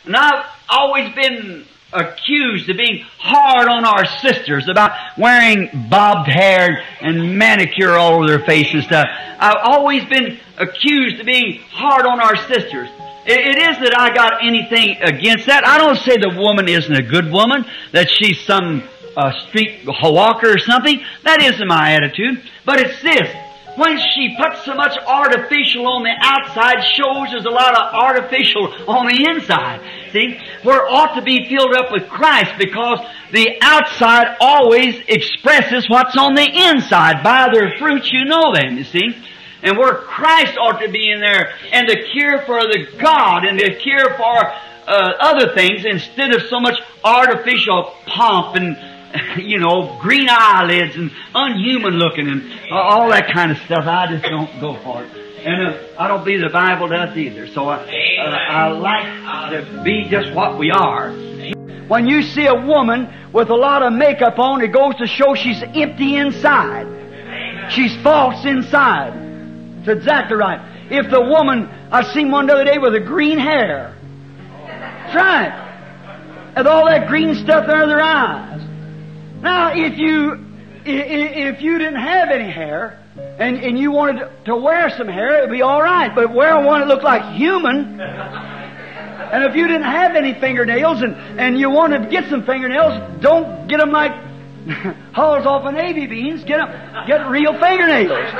And I've always been accused of being hard on our sisters about wearing bobbed hair and manicure all over their face and stuff. I've always been accused of being hard on our sisters. It is that I got anything against that. I don't say the woman isn't a good woman, that she's some street walker or something. That isn't my attitude. But it's this. When she puts so much artificial on the outside, shows there's a lot of artificial on the inside. See? Where it ought to be filled up with Christ, because the outside always expresses what's on the inside. By their fruits you know them, you see. And where Christ ought to be in there, and the cure for the God, and the cure for other things, instead of so much artificial pomp and green eyelids and unhuman looking and all that kind of stuff. I just don't go for it. And I don't believe the Bible does either. So I like to be just what we are. When you see a woman with a lot of makeup on, it goes to show she's empty inside. She's false inside. It's exactly right. If the woman, I seen one the other day with a green hair. That's right. And all that green stuff under their eyes. Now, if you didn't have any hair, and you wanted to wear some hair, it'd be all right. But wear one that looked like human. And if you didn't have any fingernails, and you wanted to get some fingernails, don't get them like hulls off of navy beans. Get real fingernails.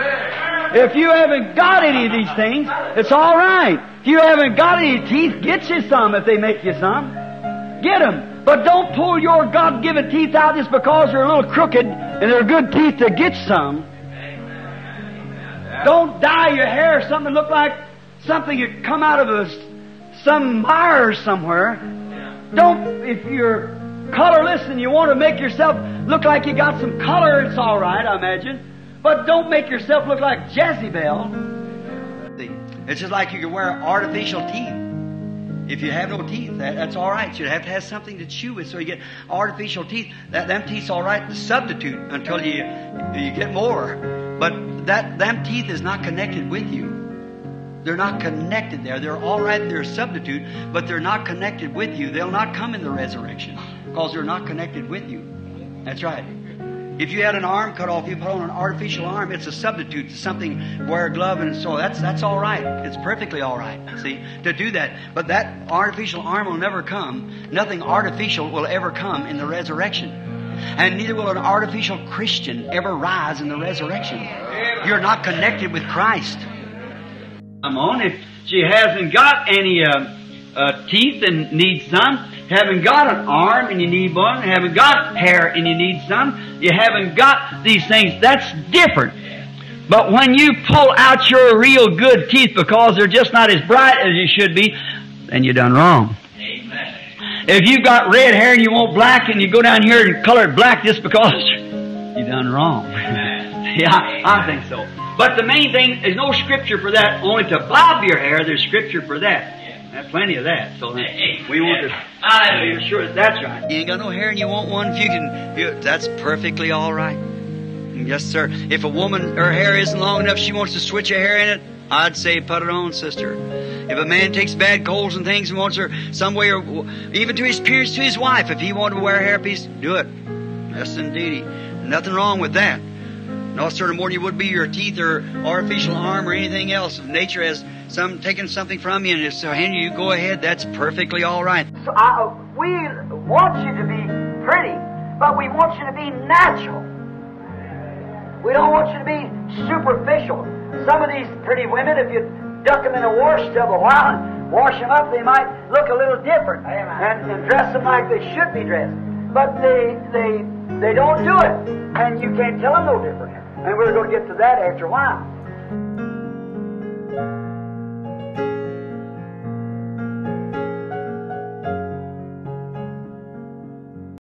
If you haven't got any of these things, it's all right. If you haven't got any teeth, get you some if they make you some. Get them. But don't pull your God-given teeth out just because they're a little crooked and they're good teeth to get some. Don't dye your hair something that look like something that come out of some mire somewhere. Don't, if you're colorless and you want to make yourself look like you got some color, it's all right, I imagine. But don't make yourself look like Jezebel. It's just like you can wear artificial teeth. If you have no teeth, that's all right. You have to have something to chew with, so you get artificial teeth. Them teeth's all right to substitute until you get more. But them teeth is not connected with you. They're not connected there. They're all right. They're a substitute, but they're not connected with you. They'll not come in the resurrection because they're not connected with you. That's right. If you had an arm cut off, you put on an artificial arm, it's a substitute to something, wear a glove and so that's all right. It's perfectly all right, see, to do that. But that artificial arm will never come. Nothing artificial will ever come in the resurrection. And neither will an artificial Christian ever rise in the resurrection. You're not connected with Christ. Come on, if she hasn't got any teeth and needs some, haven't got an arm and you need one, haven't got hair and you need some, you haven't got these things, that's different. But when you pull out your real good teeth because they're just not as bright as you should be, then you done wrong. Amen. If you've got red hair and you want black and you go down here and color it black just because, you done wrong. Yeah, I think so. But the main thing, there's no scripture for that. Only to bob your hair, there's scripture for that. There's plenty of that. So we want to be sure that's right. You ain't got no hair and you want one, if you can, that's perfectly all right. Yes, sir. If a woman, her hair isn't long enough, she wants to switch her hair in it, I'd say put it on, sister. If a man takes bad colds and things and wants her some way, or even to his appearance to his wife, if he wanted to wear a hairpiece, do it. Yes, indeed. Nothing wrong with that. No, sir, more than you would be your teeth or artificial arm or anything else. If nature has taken something from you and it's handing you, go ahead. That's perfectly all right. So we want you to be pretty, but we want you to be natural. We don't want you to be superficial. Some of these pretty women, if you duck them in a wash tub a while and wash them up, they might look a little different and dress them like they should be dressed. But they don't do it, and you can't tell them no different. And we're going to get to that after a while.